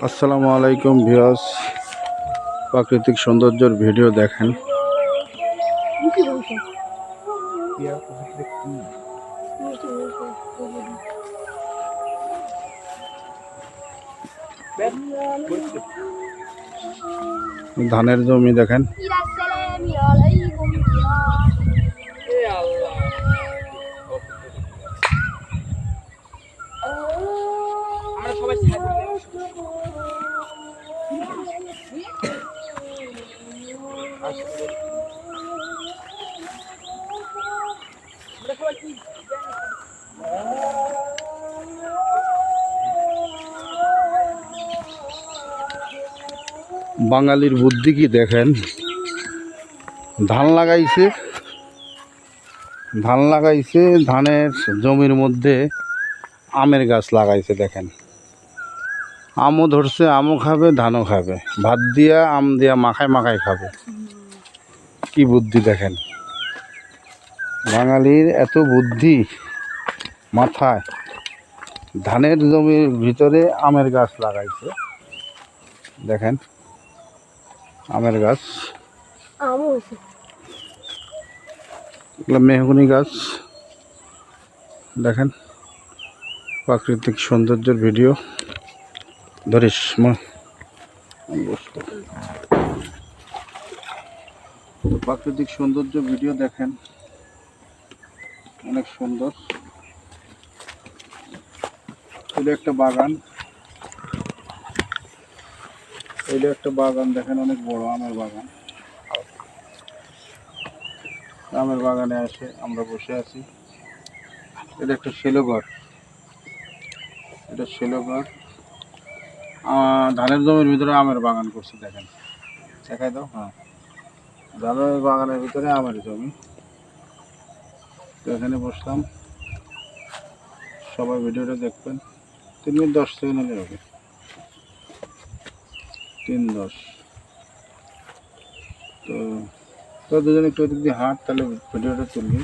আসসালামু আলাইকুম ভিউয়ার্স, প্রাকৃতিক সৌন্দর্যের ভিডিও দেখেন। ধানের জমি দেখেন। বাঙালির বুদ্ধি কি দেখেন। ধান লাগাইছে, ধানের জমির মধ্যে আমের গাছ লাগাইছে দেখেন। আমও ধরছে, আমও খাবে, ধানও খাবে, ভাত দিয়া আম দিয়া মাখায় খাবে। কি বুদ্ধি দেখেন, বাঙালির এত বুদ্ধি মাথায়। ধানের জমির ভিতরে আমের গাছ লাগাইছে দেখেন, আমের গাছ, মেহগনি গাছ দেখেন। প্রাকৃতিক সৌন্দর্যের ভিডিও ধরিস প্রাকৃতিক সৌন্দর্য ভিডিও দেখেন, অনেক সুন্দর। এটা একটা বাগান, দেখেন, অনেক বড় আমের বাগান। আমের বাগানে আসে আমরা বসে আছি। এটা একটা শিলঘর, ধানের জমির ভিতরে আমের বাগান করছে দেখেন। দেখাই দাও। হ্যাঁ, ধানের বাগানের ভিতরে আমের জমি। তো এখানে বসলাম, সবাই ভিডিওটা দেখবেন। 3 মিনিট 10 সেকেন্ড হলে হবে। 3-10। তো দুজনে একটু ওদিক দিয়ে হাঁট, তাহলে ভিডিওটা তুলবি।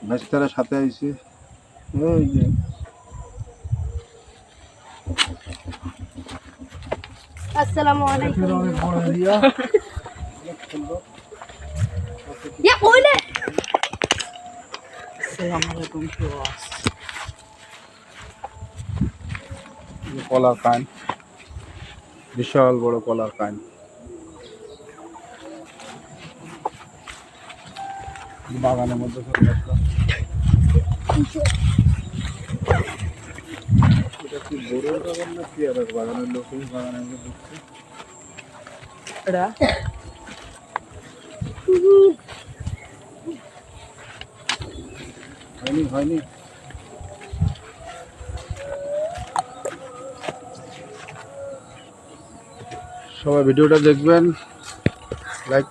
ভাইস্তারা সাথে আইছে, ওই যে আসসালামু আলাইকুম। অনেক বড় এরিয়া, অনেক সুন্দর। ইয়া ওইলে কলার কান, বিশাল বড় কলার কান। বাগানের মধ্যে এটা কি বড় বাগান না পেয়ারার বাগানের লোক এই বাগানের মধ্যে ঢুকছে। হয়নি সবাই ভিডিওটা দেখবেন, লাইক